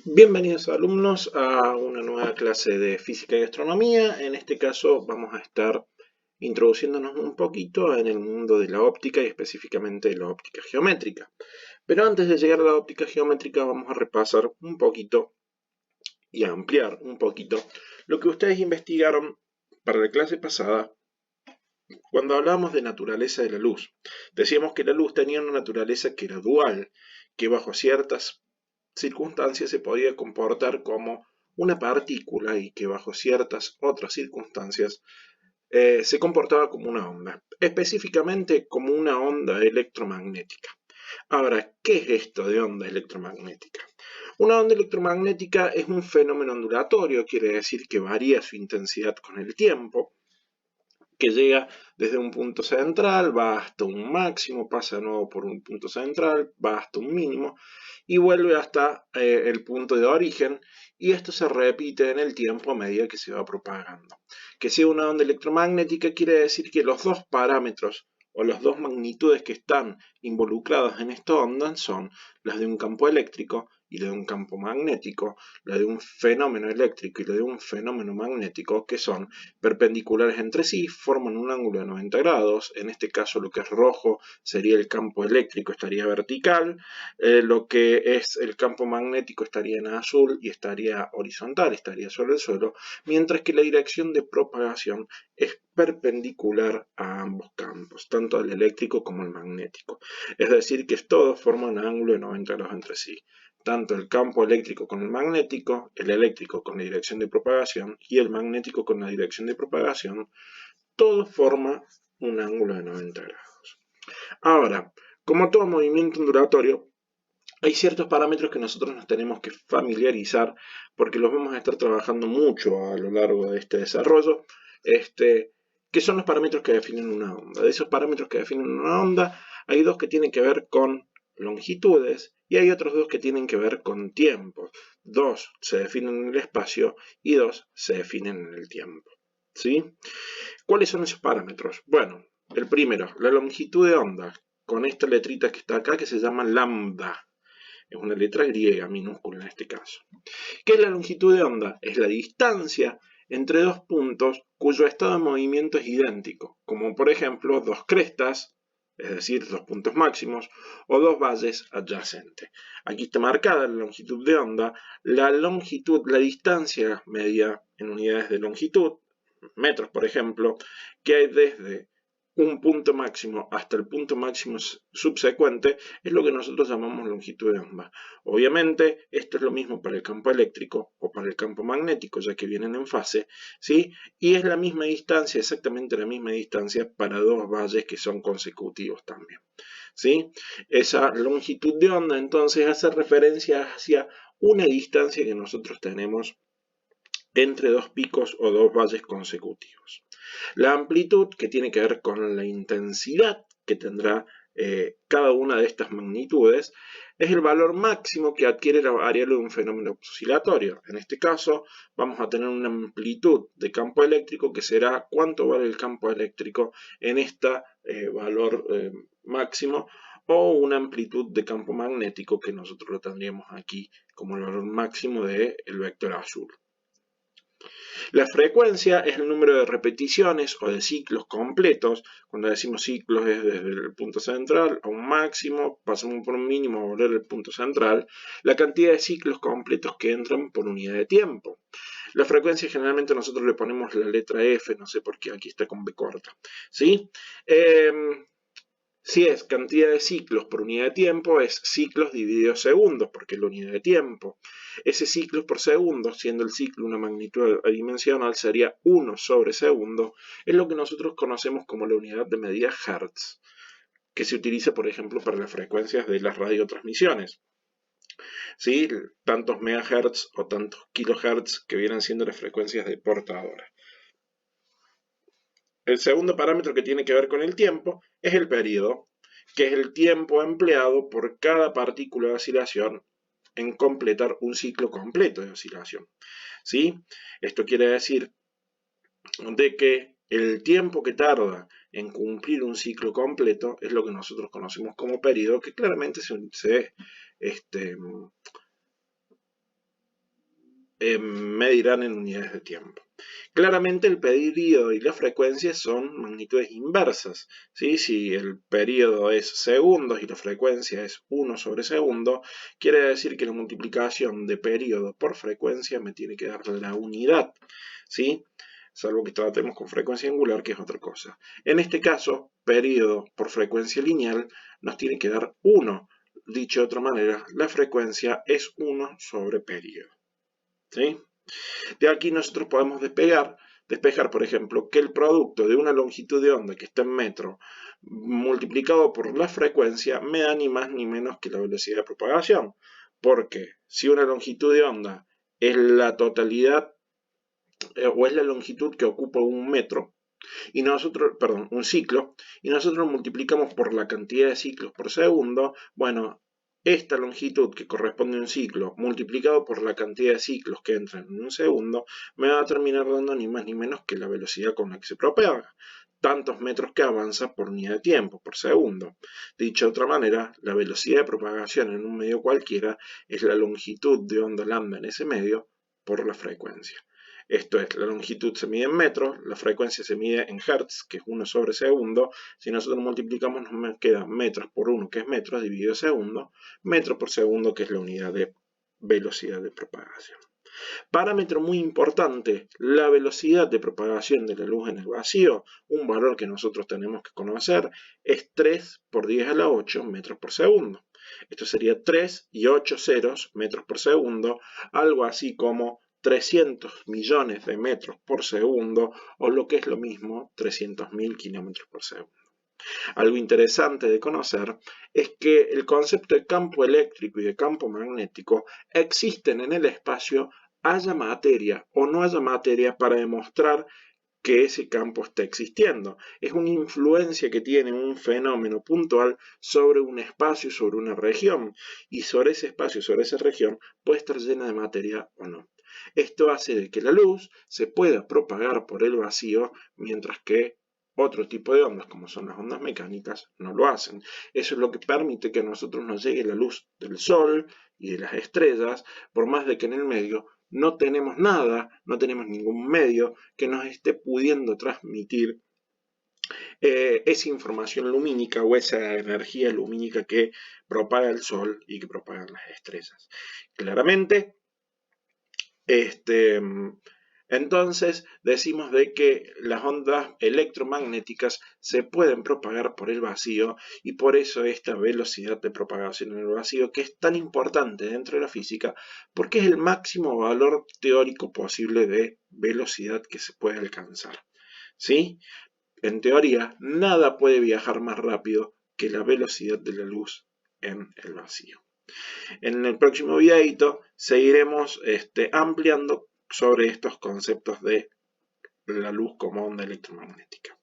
Bienvenidos alumnos a una nueva clase de física y astronomía. En este caso vamos a estar introduciéndonos un poquito en el mundo de la óptica y específicamente de la óptica geométrica. Pero antes de llegar a la óptica geométrica vamos a repasar un poquito y a ampliar un poquito lo que ustedes investigaron para la clase pasada cuando hablábamos de naturaleza de la luz. Decíamos que la luz tenía una naturaleza que era dual, que bajo ciertas circunstancias se podía comportar como una partícula y que bajo ciertas otras circunstancias se comportaba como una onda, específicamente como una onda electromagnética. Ahora, ¿qué es esto de onda electromagnética? Una onda electromagnética es un fenómeno ondulatorio, quiere decir que varía su intensidad con el tiempo, que llega desde un punto central, va hasta un máximo, pasa de nuevo por un punto central, va hasta un mínimo y vuelve hasta el punto de origen, y esto se repite en el tiempo a medida que se va propagando. Que sea una onda electromagnética quiere decir que los dos parámetros o las dos magnitudes que están involucradas en esta onda son las de un campo eléctrico y la de un campo magnético, la de un fenómeno eléctrico y la de un fenómeno magnético, que son perpendiculares entre sí, forman un ángulo de 90 grados. En este caso lo que es rojo sería el campo eléctrico, estaría vertical, lo que es el campo magnético estaría en azul y estaría horizontal, estaría sobre el suelo, mientras que la dirección de propagación es perpendicular a ambos campos, tanto el eléctrico como el magnético. Es decir, que todos forman un ángulo de 90 grados entre sí. Tanto el campo eléctrico con el eléctrico con la dirección de propagación y el magnético con la dirección de propagación, todo forma un ángulo de 90 grados. Ahora, como todo movimiento ondulatorio, hay ciertos parámetros que nosotros nos tenemos que familiarizar porque los vamos a estar trabajando mucho a lo largo de este desarrollo, que son los parámetros que definen una onda. De esos parámetros que definen una onda, hay dos que tienen que ver con longitudes y hay otros dos que tienen que ver con tiempos. Dos se definen en el espacio y dos se definen en el tiempo. ¿Sí? ¿Cuáles son esos parámetros? Bueno, el primero, la longitud de onda, con esta letrita que está acá que se llama lambda. Es una letra griega minúscula en este caso. ¿Qué es la longitud de onda? Es la distancia entre dos puntos cuyo estado de movimiento es idéntico, como por ejemplo dos crestas, es decir, dos puntos máximos, o dos valles adyacentes. Aquí está marcada la longitud de onda, la distancia media en unidades de longitud, metros por ejemplo, que hay desde un punto máximo hasta el punto máximo subsecuente, es lo que nosotros llamamos longitud de onda. Obviamente, esto es lo mismo para el campo eléctrico o para el campo magnético, ya que vienen en fase, ¿sí? Y es la misma distancia, exactamente la misma distancia para dos valles que son consecutivos también, ¿sí? Esa longitud de onda entonces hace referencia hacia una distancia que nosotros tenemos entre dos picos o dos valles consecutivos. La amplitud, que tiene que ver con la intensidad que tendrá cada una de estas magnitudes, es el valor máximo que adquiere la variable de un fenómeno oscilatorio. En este caso, vamos a tener una amplitud de campo eléctrico que será cuánto vale el campo eléctrico en este valor máximo, o una amplitud de campo magnético que nosotros lo tendríamos aquí como el valor máximo del vector azul. La frecuencia es el número de repeticiones o de ciclos completos. Cuando decimos ciclos es desde el punto central a un máximo, pasamos por un mínimo a volver al punto central, la cantidad de ciclos completos que entran por unidad de tiempo. La frecuencia generalmente nosotros le ponemos la letra F, no sé por qué aquí está con B corta, ¿sí? Si es cantidad de ciclos por unidad de tiempo, es ciclos dividido segundos, porque es la unidad de tiempo. Ese ciclos por segundo, siendo el ciclo una magnitud adimensional, sería 1 sobre segundo. Es lo que nosotros conocemos como la unidad de medida Hertz, que se utiliza, por ejemplo, para las frecuencias de las radiotransmisiones. ¿Sí? Tantos megahertz o tantos kilohertz que vienen siendo las frecuencias de portadora. El segundo parámetro que tiene que ver con el tiempo es el periodo, que es el tiempo empleado por cada partícula de oscilación en completar un ciclo completo de oscilación. ¿Sí? Esto quiere decir de que el tiempo que tarda en cumplir un ciclo completo es lo que nosotros conocemos como periodo, que claramente se medirán en unidades de tiempo. Claramente el periodo y la frecuencia son magnitudes inversas, ¿sí? Si el periodo es segundos y la frecuencia es 1 sobre segundo, quiere decir que la multiplicación de periodo por frecuencia me tiene que dar la unidad, ¿sí? Salvo que tratemos con frecuencia angular, que es otra cosa. En este caso, periodo por frecuencia lineal nos tiene que dar 1. Dicho de otra manera, la frecuencia es 1 sobre periodo, ¿sí? De aquí nosotros podemos despejar, por ejemplo, que el producto de una longitud de onda que está en metro multiplicado por la frecuencia me da ni más ni menos que la velocidad de propagación. Porque si una longitud de onda es la totalidad o es la longitud que ocupa un metro, y nosotros, perdón, un ciclo, y nosotros multiplicamos por la cantidad de ciclos por segundo, bueno, esta longitud que corresponde a un ciclo multiplicado por la cantidad de ciclos que entran en un segundo, me va a terminar dando ni más ni menos que la velocidad con la que se propaga. Tantos metros que avanza por unidad de tiempo, por segundo. Dicho de otra manera, la velocidad de propagación en un medio cualquiera es la longitud de onda lambda en ese medio por la frecuencia. Esto es, la longitud se mide en metros, la frecuencia se mide en hertz, que es 1 sobre segundo. Si nosotros multiplicamos nos queda metros por 1, que es metros, dividido segundo, metro por segundo, que es la unidad de velocidad de propagación. Parámetro muy importante, la velocidad de propagación de la luz en el vacío, un valor que nosotros tenemos que conocer, es 3 por 10 a la 8 metros por segundo. Esto sería 3 y 8 ceros metros por segundo, algo así como 300 millones de metros por segundo, o lo que es lo mismo, 300.000 kilómetros por segundo. Algo interesante de conocer es que el concepto de campo eléctrico y de campo magnético existen en el espacio, haya materia o no haya materia, para demostrar que ese campo está existiendo. Es una influencia que tiene un fenómeno puntual sobre un espacio, sobre una región, y sobre ese espacio, sobre esa región, puede estar llena de materia o no. Esto hace de que la luz se pueda propagar por el vacío, mientras que otro tipo de ondas, como son las ondas mecánicas, no lo hacen. Eso es lo que permite que a nosotros nos llegue la luz del sol y de las estrellas, por más de que en el medio no tenemos nada, no tenemos ningún medio que nos esté pudiendo transmitir esa información lumínica o esa energía lumínica que propaga el sol y que propagan las estrellas. Claramente, entonces decimos de que las ondas electromagnéticas se pueden propagar por el vacío, y por eso esta velocidad de propagación en el vacío, que es tan importante dentro de la física, porque es el máximo valor teórico posible de velocidad que se puede alcanzar, ¿sí? En teoría, nada puede viajar más rápido que la velocidad de la luz en el vacío. En el próximo videito seguiremos ampliando sobre estos conceptos de la luz como onda electromagnética.